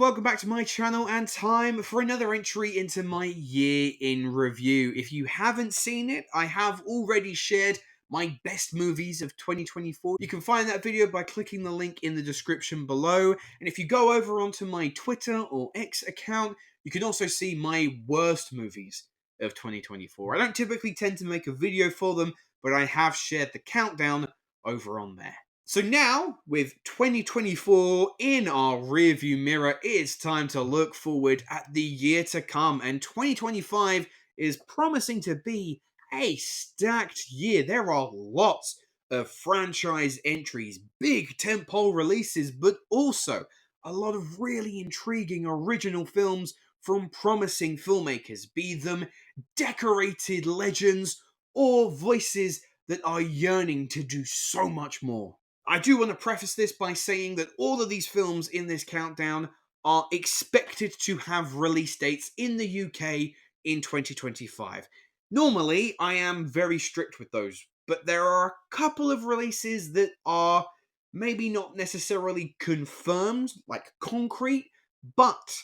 welcome back to my channel and time for another entry into my year in review. If you haven't seen it, I have already shared my best movies of 2024. You can find that video by clicking the link in the description below. And if you go over onto my Twitter or X account, you can also see my worst movies of 2024. I don't typically tend to make a video for them, but I have shared the countdown over on there. So now, with 2024 in our rearview mirror, it's time to look forward at the year to come. And 2025 is promising to be a stacked year. There are lots of franchise entries, big tentpole releases, but also a lot of really intriguing original films from promising filmmakers, be them decorated legends or voices that are yearning to do so much more. I do want to preface this by saying that all of these films in this countdown are expected to have release dates in the UK in 2025. Normally, I am very strict with those, but there are a couple of releases that are maybe not necessarily confirmed, like concrete, but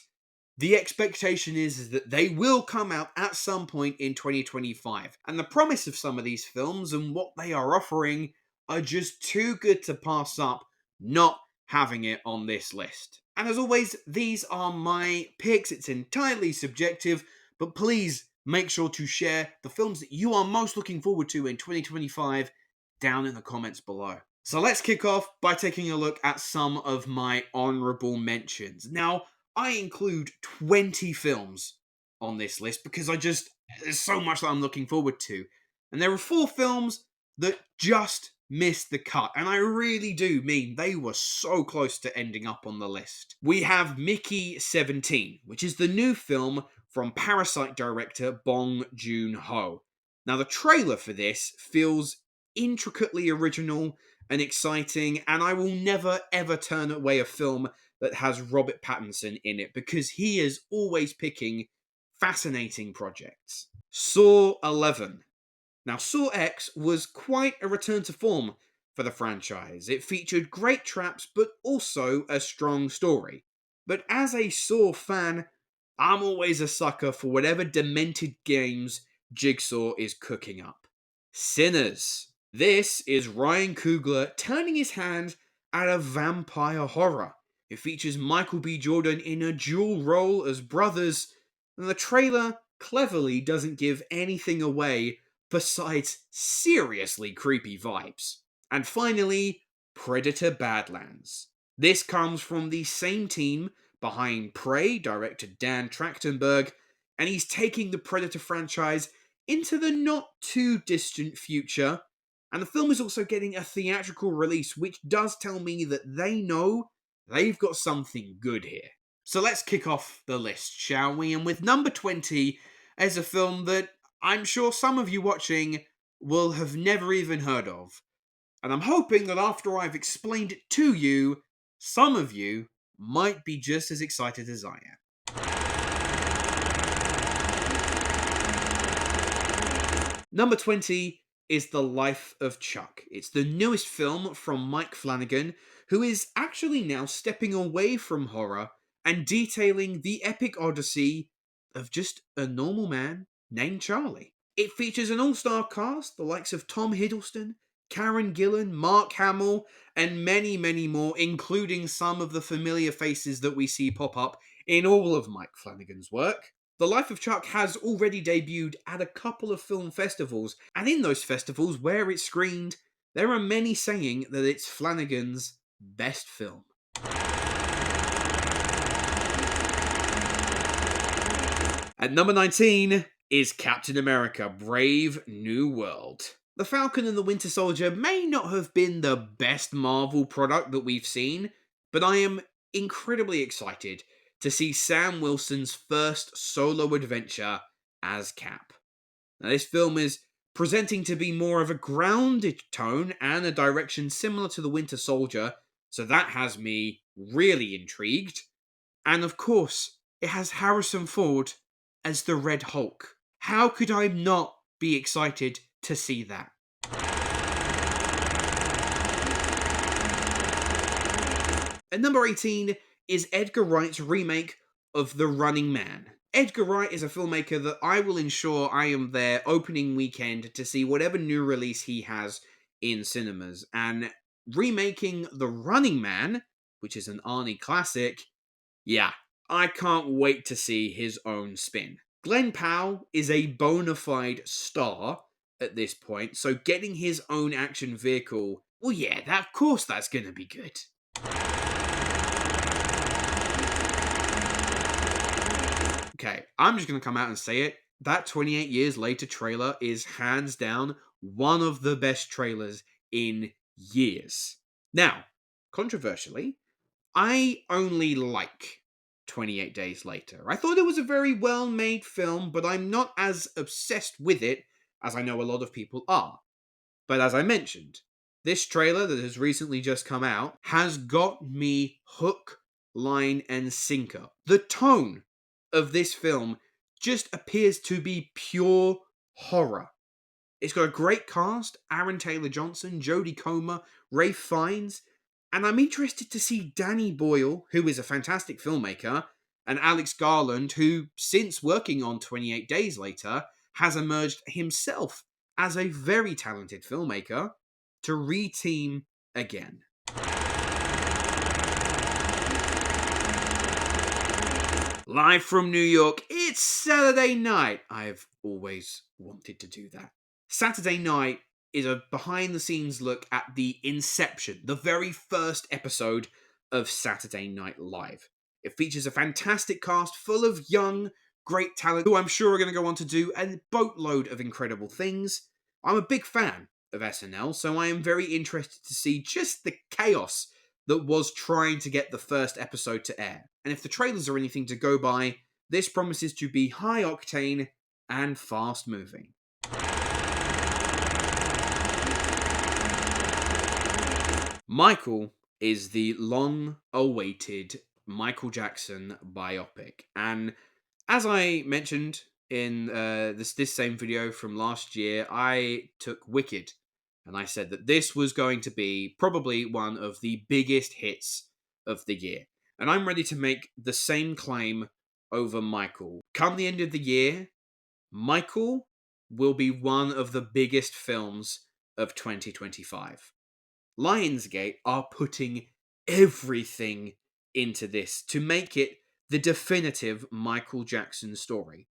the expectation is that they will come out at some point in 2025. And the promise of some of these films and what they are offering are just too good to pass up not having it on this list. And as always, these are my picks. It's entirely subjective, but please make sure to share the films that you are most looking forward to in 2025 down in the comments below. So let's kick off by taking a look at some of my honourable mentions. Now, I include 20 films on this list because there's so much that I'm looking forward to. And there are 4 films that just missed the cut, and I really do mean they were so close to ending up on the list. We have Mickey 17, which is the new film from Parasite director Bong Joon-ho. Now, the trailer for this feels intricately original and exciting, and I will never ever turn away a film that has Robert Pattinson in it because he is always picking fascinating projects. Saw 11. Now, Saw X was quite a return to form for the franchise. It featured great traps, but also a strong story. But as a Saw fan, I'm always a sucker for whatever demented games Jigsaw is cooking up. Sinners. This is Ryan Coogler turning his hand at a vampire horror. It features Michael B. Jordan in a dual role as brothers, and the trailer cleverly doesn't give anything away besides seriously creepy vibes. And finally, Predator Badlands. This comes from the same team behind Prey, director Dan Trachtenberg, and he's taking the Predator franchise into the not too distant future. And the film is also getting a theatrical release, which does tell me that they know they've got something good here. So let's kick off the list, shall we? And with number 20 is a film that I'm sure some of you watching will have never even heard of. And I'm hoping that after I've explained it to you, some of you might be just as excited as I am. Number 20 is The Life of Chuck. It's the newest film from Mike Flanagan, who is actually now stepping away from horror and detailing the epic odyssey of just a normal man named Charlie. It features an all-star cast, the likes of Tom Hiddleston, Karen Gillan, Mark Hamill, and many, many more, including some of the familiar faces that we see pop up in all of Mike Flanagan's work. The Life of Chuck has already debuted at a couple of film festivals, and in those festivals where it's screened, there are many saying that it's Flanagan's best film. At number 19 is Captain America: Brave New World. The Falcon and the Winter Soldier may not have been the best Marvel product that we've seen, but I am incredibly excited to see Sam Wilson's first solo adventure as Cap. Now, this film is presenting to be more of a grounded tone and a direction similar to the Winter Soldier, so that has me really intrigued. And of course, it has Harrison Ford as the Red Hulk. How could I not be excited to see that? At number 18 is Edgar Wright's remake of The Running Man. Edgar Wright is a filmmaker that I will ensure I am there opening weekend to see whatever new release he has in cinemas. And remaking The Running Man, which is an Arnie classic, yeah, I can't wait to see his own spin. Glenn Powell is a bona fide star at this point, so getting his own action vehicle, well, yeah, of course that's gonna be good. Okay, I'm just gonna come out and say it. That 28 Years Later trailer is hands down one of the best trailers in years. Now, controversially, I only like 28 Days Later. I thought it was a very well made film, but I'm not as obsessed with it as I know a lot of people are. But as I mentioned, this trailer that has recently just come out has got me hook, line, and sinker. The tone of this film just appears to be pure horror. It's got a great cast: Aaron Taylor Johnson, Jodie Comer, Rafe Fiennes, and I'm interested to see Danny Boyle, who is a fantastic filmmaker, and Alex Garland, who, since working on 28 Days Later, has emerged himself as a very talented filmmaker, to re-team again. Live from New York, it's Saturday night. I've always wanted to do that. Saturday night is a behind the scenes look at the inception, the very first episode of Saturday Night Live. It features a fantastic cast full of young, great talent who I'm sure are going to go on to do a boatload of incredible things. I'm a big fan of SNL, so I am very interested to see just the chaos that was trying to get the first episode to air. And if the trailers are anything to go by, this promises to be high octane and fast moving. Michael is the long awaited Michael Jackson biopic. And as I mentioned in this same video from last year, I took Wicked and I said that this was going to be probably one of the biggest hits of the year. And I'm ready to make the same claim over Michael. Come the end of the year, Michael will be one of the biggest films of 2025. Lionsgate are putting everything into this to make it the definitive Michael Jackson story.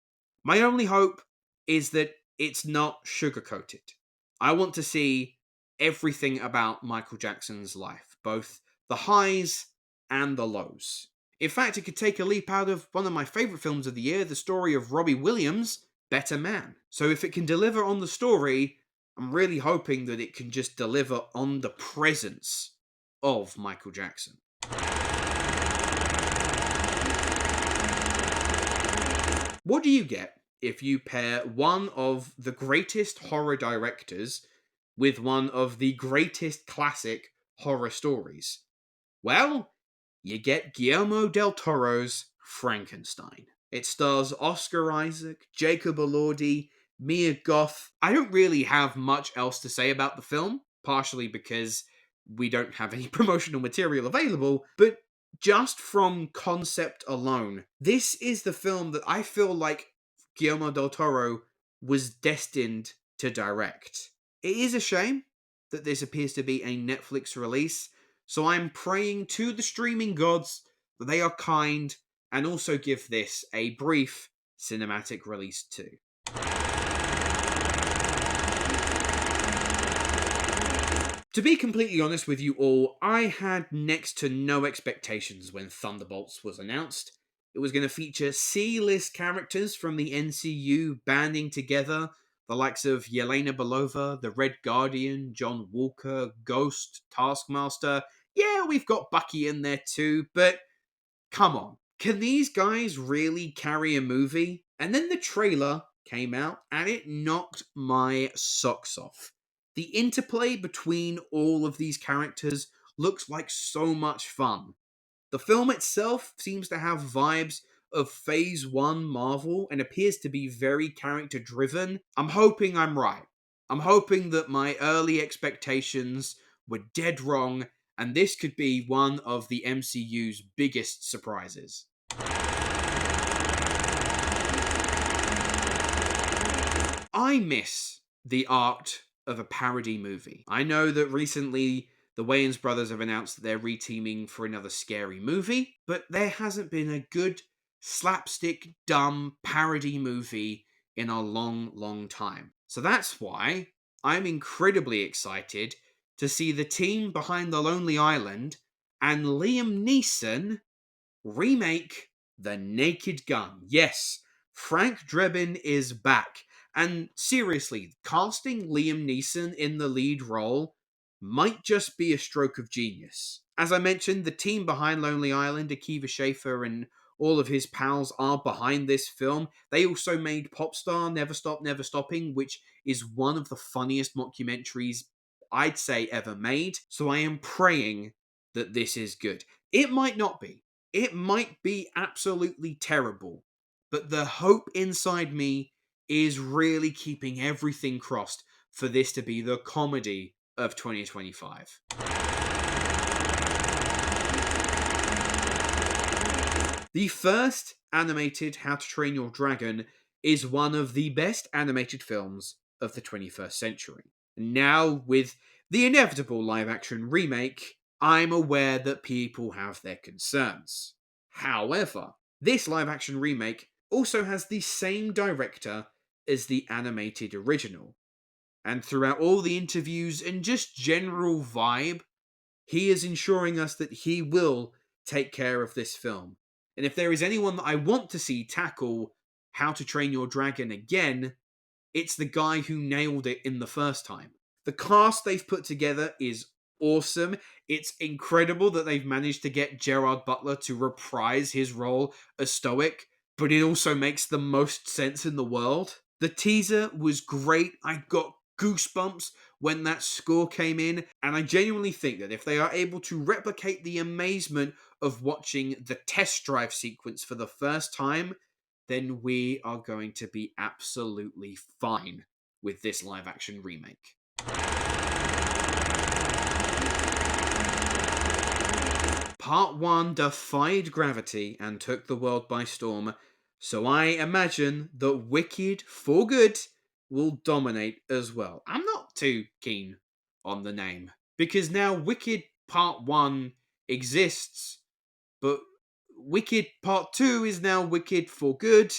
My only hope is that it's not sugarcoated. I want to see everything about Michael Jackson's life, both the highs and the lows. In fact, it could take a leap out of one of my favourite films of the year, the story of Robbie Williams' Better Man. So if it can deliver on the story, I'm really hoping that it can just deliver on the presence of Michael Jackson. What do you get if you pair one of the greatest horror directors with one of the greatest classic horror stories? Well, you get Guillermo del Toro's Frankenstein. It stars Oscar Isaac, Jacob Elordi, Mia Goth. I don't really have much else to say about the film, partially because we don't have any promotional material available, but just from concept alone, this is the film that I feel like Guillermo del Toro was destined to direct. It is a shame that this appears to be a Netflix release, so I'm praying to the streaming gods that they are kind and also give this a brief cinematic release too. To be completely honest with you all, I had next to no expectations when Thunderbolts was announced. It was going to feature C-list characters from the MCU banding together, the likes of Yelena Belova, the Red Guardian, John Walker, Ghost, Taskmaster. Yeah, we've got Bucky in there too, but come on. Can these guys really carry a movie? And then the trailer came out and it knocked my socks off. The interplay between all of these characters looks like so much fun. The film itself seems to have vibes of Phase 1 Marvel and appears to be very character driven. I'm hoping I'm right. I'm hoping that my early expectations were dead wrong and this could be one of the MCU's biggest surprises. I miss the art of a parody movie. I know that recently the Wayans brothers have announced that they're reteaming for another scary movie, but there hasn't been a good slapstick, dumb parody movie in a long, long time. So that's why I'm incredibly excited to see the team behind The Lonely Island and Liam Neeson remake The Naked Gun. Yes, Frank Drebin is back. And seriously, casting Liam Neeson in the lead role might just be a stroke of genius. As I mentioned, the team behind Lonely Island, Akiva Schaffer and all of his pals, are behind this film. They also made Popstar Never Stop Never Stopping, which is one of the funniest mockumentaries I'd say ever made. So I am praying that this is good. It might not be. It might be absolutely terrible, but the hope inside me is really keeping everything crossed for this to be the comedy of 2025. The first animated How to Train Your Dragon is one of the best animated films of the 21st century. Now, with the inevitable live action remake, I'm aware that people have their concerns. However, this live action remake also has the same director as the animated original. And throughout all the interviews and just general vibe, he is ensuring us that he will take care of this film. And if there is anyone that I want to see tackle How to Train Your Dragon again, it's the guy who nailed it in the first time. The cast they've put together is awesome. It's incredible that they've managed to get Gerard Butler to reprise his role as Stoic, but it also makes the most sense in the world. The teaser was great. I got goosebumps when that score came in, and I genuinely think that if they are able to replicate the amazement of watching the test drive sequence for the first time, then we are going to be absolutely fine with this live action remake. Part 1 defied gravity and took the world by storm, so I imagine that Wicked for Good will dominate as well. I'm not too keen on the name, because now Wicked Part 1 exists, but Wicked Part 2 is now Wicked for Good.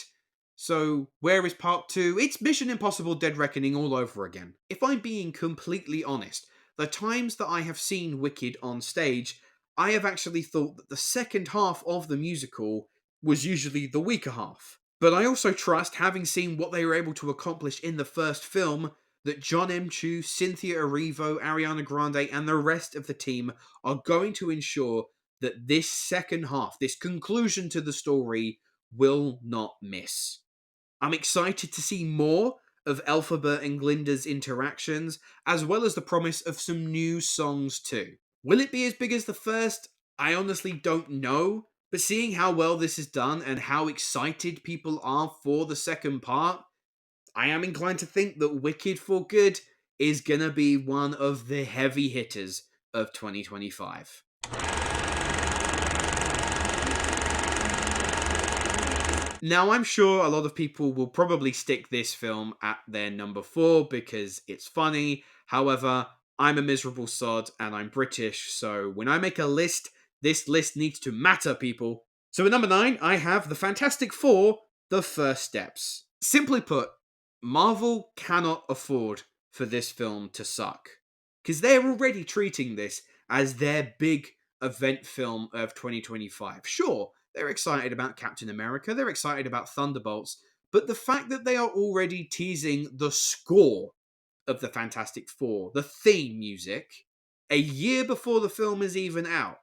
So, where is Part 2? It's Mission Impossible Dead Reckoning all over again. If I'm being completely honest, the times that I have seen Wicked on stage, I have actually thought that the second half of the musical was usually the weaker half. But I also trust, having seen what they were able to accomplish in the first film, that John M. Chu, Cynthia Erivo, Ariana Grande, and the rest of the team are going to ensure that this second half, this conclusion to the story, will not miss. I'm excited to see more of Elphaba and Glinda's interactions, as well as the promise of some new songs too. Will it be as big as the first? I honestly don't know, but seeing how well this is done and how excited people are for the second part, I am inclined to think that Wicked for Good is gonna be one of the heavy hitters of 2025. Now, I'm sure a lot of people will probably stick this film at their number 4 because it's funny. However, I'm a miserable sod and I'm British, so when I make a list, this list needs to matter, people. So at number 9, I have The Fantastic Four, The First Steps. Simply put, Marvel cannot afford for this film to suck, because they're already treating this as their big event film of 2025. Sure, they're excited about Captain America, they're excited about Thunderbolts, but the fact that they are already teasing the score of the Fantastic Four, the theme music, a year before the film is even out,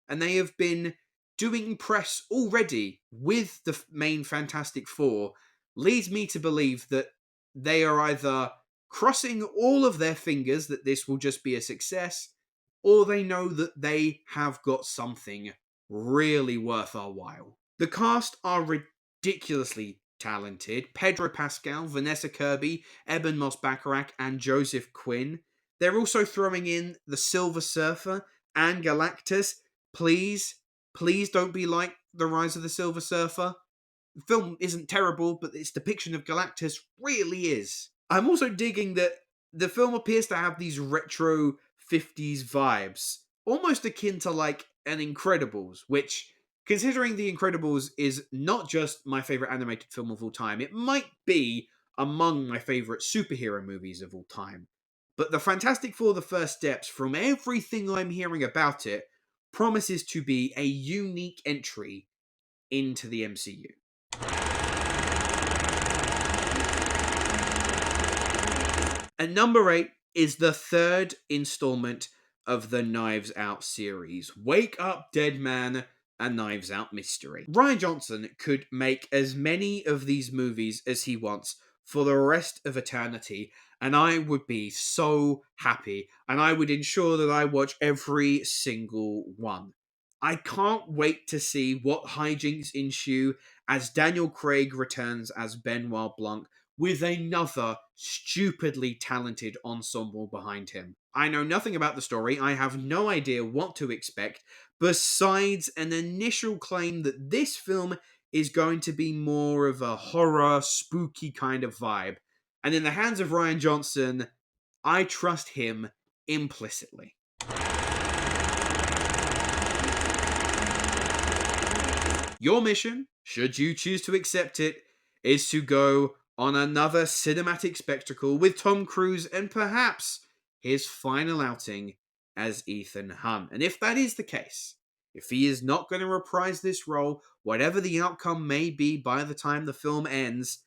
and they have been doing press already with the main Fantastic Four, leads me to believe that they are either crossing all of their fingers that this will just be a success, or they know that they have got something really worth our while. The cast are ridiculously talented. Pedro Pascal, Vanessa Kirby, Eben Moss-Bachrach, and Joseph Quinn. They're also throwing in the Silver Surfer and Galactus, please, please don't be like The Rise of the Silver Surfer. The film isn't terrible, but its depiction of Galactus really is. I'm also digging that the film appears to have these retro 50s vibes, almost akin to like an Incredibles, which, considering The Incredibles is not just my favourite animated film of all time, it might be among my favourite superhero movies of all time. But the Fantastic Four: The First Steps, from everything I'm hearing about it, promises to be a unique entry into the MCU. At number 8 is the third installment of the Knives Out series. Wake Up Dead Man, a Knives Out mystery. Rian Johnson could make as many of these movies as he wants for the rest of eternity, and I would be so happy, and I would ensure that I watch every single one. I can't wait to see what hijinks ensue as Daniel Craig returns as Benoit Blanc with another stupidly talented ensemble behind him. I know nothing about the story, I have no idea what to expect, besides an initial claim that this film is going to be more of a horror, spooky kind of vibe. And in the hands of Rian Johnson, I trust him implicitly. Your mission, should you choose to accept it, is to go on another cinematic spectacle with Tom Cruise and perhaps his final outing as Ethan Hunt. And if that is the case, if he is not going to reprise this role, whatever the outcome may be by the time the film ends,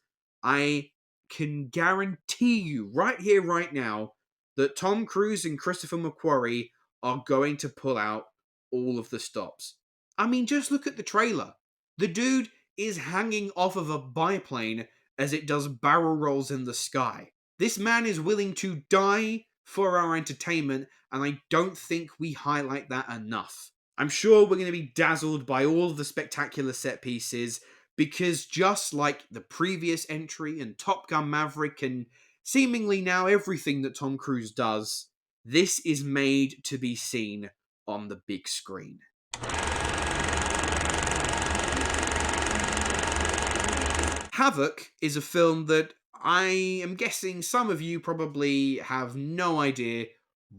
I can guarantee you right here, right now, that Tom Cruise and Christopher McQuarrie are going to pull out all of the stops. I mean, just look at the trailer. The dude is hanging off of a biplane as it does barrel rolls in the sky. This man is willing to die for our entertainment, and I don't think we highlight that enough. I'm sure we're going to be dazzled by all of the spectacular set pieces, because just like the previous entry and Top Gun Maverick and seemingly now everything that Tom Cruise does, this is made to be seen on the big screen. Havoc is a film that I am guessing some of you probably have no idea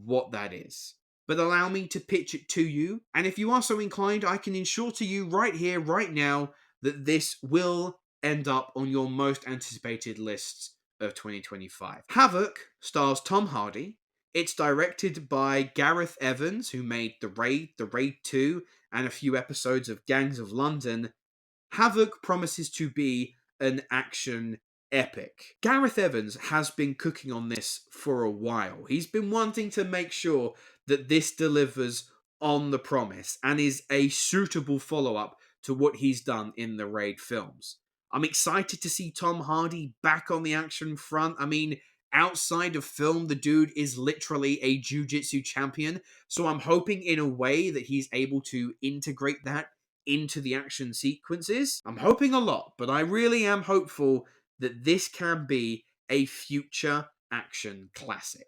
what that is. But allow me to pitch it to you, and if you are so inclined, I can ensure to you right here, right now, that this will end up on your most anticipated lists of 2025. Havoc stars Tom Hardy. It's directed by Gareth Evans, who made The Raid 2, and a few episodes of Gangs of London. Havoc promises to be an action epic. Gareth Evans has been cooking on this for a while. He's been wanting to make sure that this delivers on the promise and is a suitable follow-up to what he's done in the Raid films. I'm excited to see Tom Hardy back on the action front. I mean, outside of film, the dude is literally a jiu-jitsu champion, so I'm hoping in a way that he's able to integrate that into the action sequences. I'm hoping a lot, but I really am hopeful that this can be a future action classic.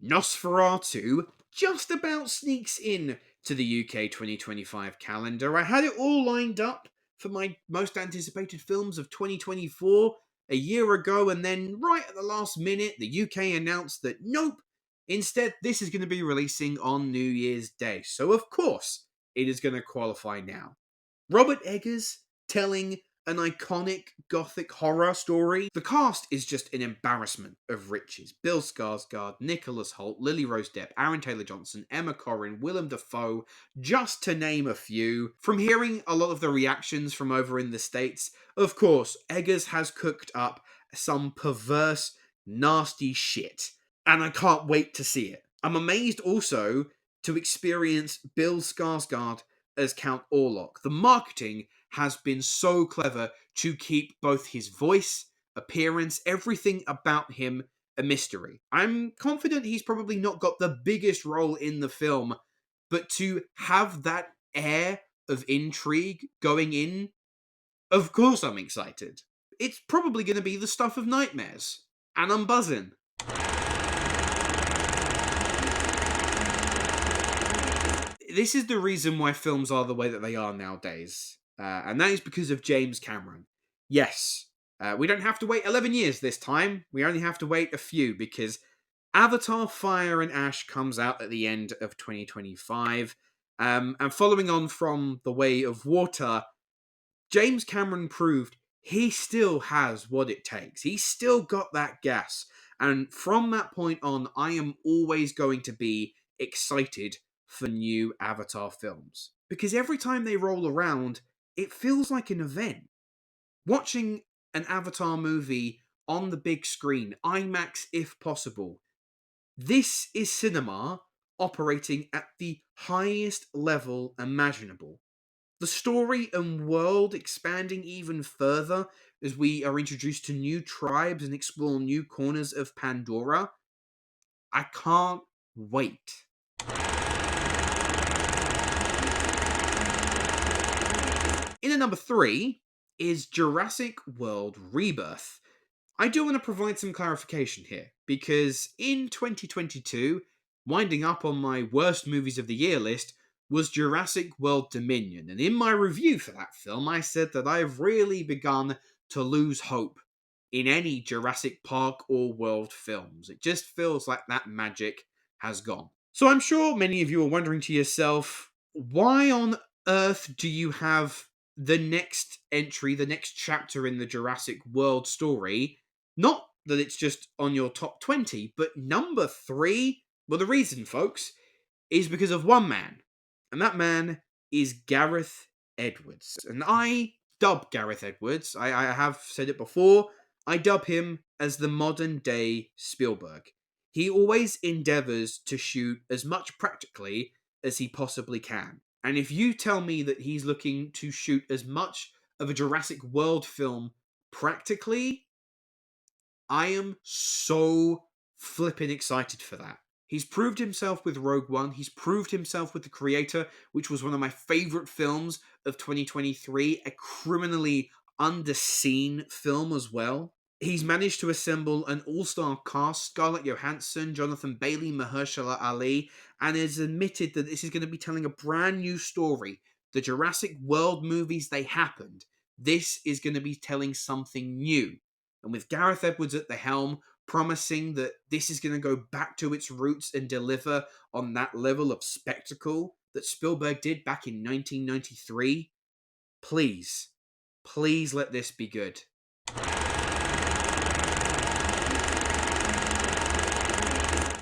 Nosferatu just about sneaks in to the UK 2025 calendar. I had it all lined up for my most anticipated films of 2024 a year ago, and then right at the last minute, the UK announced that nope, instead, this is going to be releasing on New Year's Day. So, of course, it is going to qualify now. Robert Eggers telling an iconic gothic horror story. The cast is just an embarrassment of riches. Bill Skarsgård, Nicholas Hoult, Lily Rose Depp, Aaron Taylor-Johnson, Emma Corrin, Willem Dafoe, just to name a few. From hearing a lot of the reactions from over in the States, of course, Eggers has cooked up some perverse, nasty shit. And I can't wait to see it. I'm amazed also to experience Bill Skarsgård as Count Orlok. The marketing has been so clever to keep both his voice, appearance, everything about him a mystery. I'm confident he's probably not got the biggest role in the film, but to have that air of intrigue going in, of course I'm excited. It's probably going to be the stuff of nightmares, and I'm buzzing. This is the reason why films are the way that they are nowadays. And that is because of James Cameron. Yes, we don't have to wait 11 years this time. We only have to wait a few because Avatar Fire and Ash comes out at the end of 2025. And following on from The Way of Water, James Cameron proved he still has what it takes. He's still got that gas. And from that point on, I am always going to be excited for new Avatar films. Because every time they roll around, it feels like an event. Watching an Avatar movie on the big screen, IMAX if possible, this is cinema operating at the highest level imaginable. The story and world expanding even further as we are introduced to new tribes and explore new corners of Pandora. I can't wait. In at number 3 is Jurassic World Rebirth. I do want to provide some clarification here, because in 2022, winding up on my worst movies of the year list was Jurassic World Dominion, and in my review for that film, I said that I've really begun to lose hope in any Jurassic Park or World films. It just feels like that magic has gone. So I'm sure many of you are wondering to yourself, why on earth do you have the next entry, the next chapter in the Jurassic World story? Not that it's just on your top 20, but number 3? Well, the reason, folks, is because of one man. And that man is Gareth Edwards. And I dub Gareth Edwards, I have said it before, I dub him as the modern day Spielberg. He always endeavours to shoot as much practically as he possibly can. And if you tell me that he's looking to shoot as much of a Jurassic World film practically, I am so flippin' excited for that. He's proved himself with Rogue One. He's proved himself with The Creator, which was one of my favourite films of 2023. A criminally underseen film as well. He's managed to assemble an all-star cast: Scarlett Johansson, Jonathan Bailey, Mahershala Ali, and has admitted that this is going to be telling a brand new story. The Jurassic World movies, they happened. This is going to be telling something new. And with Gareth Edwards at the helm, promising that this is going to go back to its roots and deliver on that level of spectacle that Spielberg did back in 1993, please, please let this be good.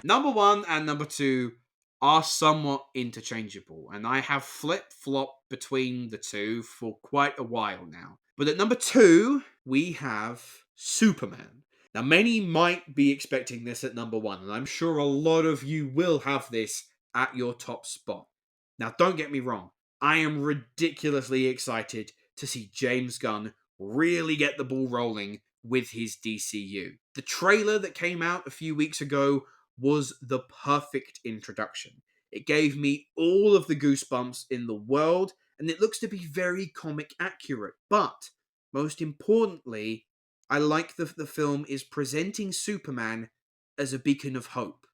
Number 1 and number 2 are somewhat interchangeable, and I have flip-flopped between the two for quite a while now. But at number 2, we have Superman. Now, many might be expecting this at number 1, and I'm sure a lot of you will have this at your top spot. Now, don't get me wrong, I am ridiculously excited to see James Gunn really get the ball rolling with his DCU. The trailer that came out a few weeks ago was the perfect introduction. It gave me all of the goosebumps in the world, and it looks to be very comic accurate. But, most importantly, I like that the film is presenting Superman as a beacon of hope.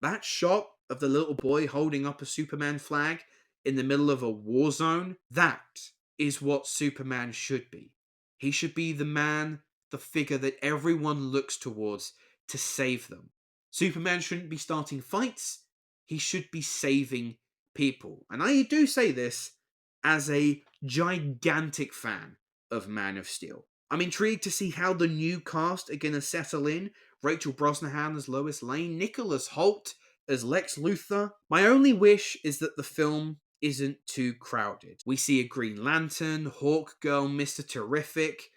That shot of the little boy holding up a Superman flag in the middle of a war zone, that is what Superman should be. He should be the man, the figure that everyone looks towards to save them. Superman shouldn't be starting fights, he should be saving people. And I do say this as a gigantic fan of Man of Steel. I'm intrigued to see how the new cast are going to settle in. Rachel Brosnahan as Lois Lane, Nicholas Hoult as Lex Luthor. My only wish is that the film isn't too crowded. We see a Green Lantern, Hawk Girl, Mr. Terrific.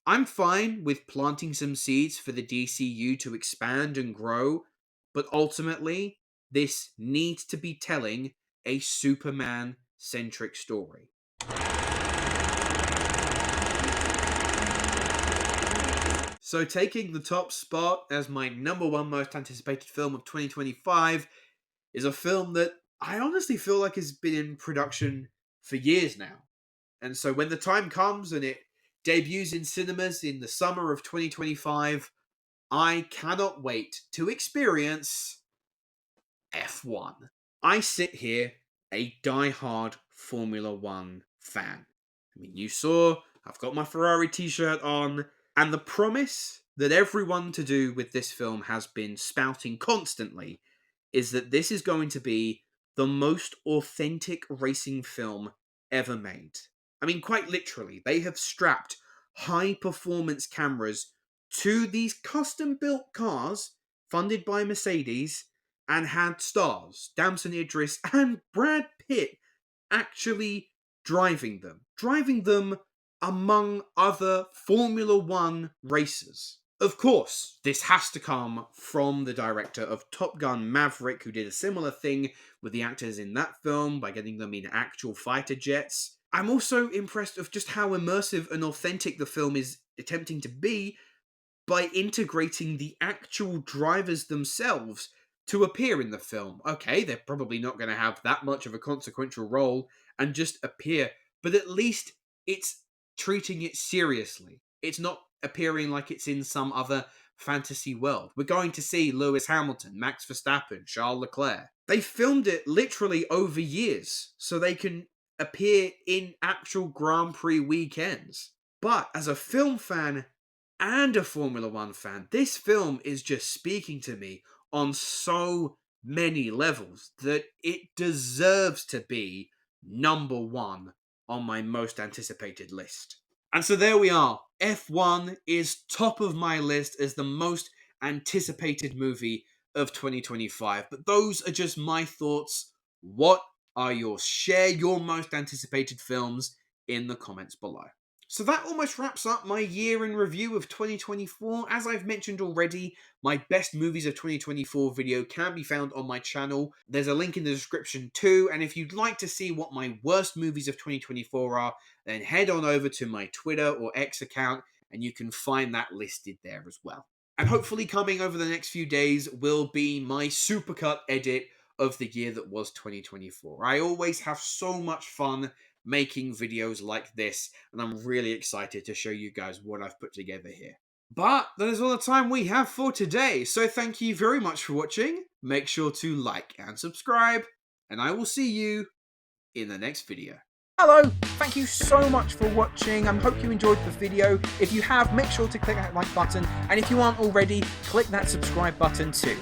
I'm fine with planting some seeds for the DCU to expand and grow, but ultimately, this needs to be telling a Superman-centric story. So taking the top spot as my number 1 most anticipated film of 2025 is a film that I honestly feel like has been in production for years now. And so when the time comes and it debuts in cinemas in the summer of 2025, I cannot wait to experience F1. I sit here a die-hard Formula One fan. I mean, you saw, I've got my Ferrari t-shirt on, and the promise that everyone to do with this film has been spouting constantly is that this is going to be the most authentic racing film ever made. I mean, quite literally, they have strapped high-performance cameras to these custom-built cars funded by Mercedes and had stars, Damson Idris and Brad Pitt, actually driving them among other Formula One racers. Of course, this has to come from the director of Top Gun Maverick, who did a similar thing with the actors in that film by getting them in actual fighter jets. I'm also impressed of just how immersive and authentic the film is attempting to be by integrating the actual drivers themselves to appear in the film. Okay, they're probably not going to have that much of a consequential role and just appear, but at least it's treating it seriously. It's not appearing like it's in some other fantasy world. We're going to see Lewis Hamilton, Max Verstappen, Charles Leclerc. They filmed it literally over years so they can appear in actual Grand Prix weekends. But as a film fan and a Formula One fan, this film is just speaking to me on so many levels that it deserves to be number one on my most anticipated list. And so there we are. F1 is top of my list as the most anticipated movie of 2025. But those are just my thoughts. What are yours? Share your most anticipated films in the comments below. So that almost wraps up my year in review of 2024. As I've mentioned already, my best movies of 2024 video can be found on my channel. There's a link in the description too, and if you'd like to see what my worst movies of 2024 are, then head on over to my Twitter or X account, and you can find that listed there as well. And hopefully coming over the next few days will be my supercut edit of the year that was 2024. I always have so much fun making videos like this, and I'm really excited to show you guys what I've put together here. But that is all the time we have for today, so thank you very much for watching. Make sure to like and subscribe, and I will see you in the next video. Hello, thank you so much for watching. I hope you enjoyed the video. If you have, make sure to click that like button, and if you aren't already, click that subscribe button too.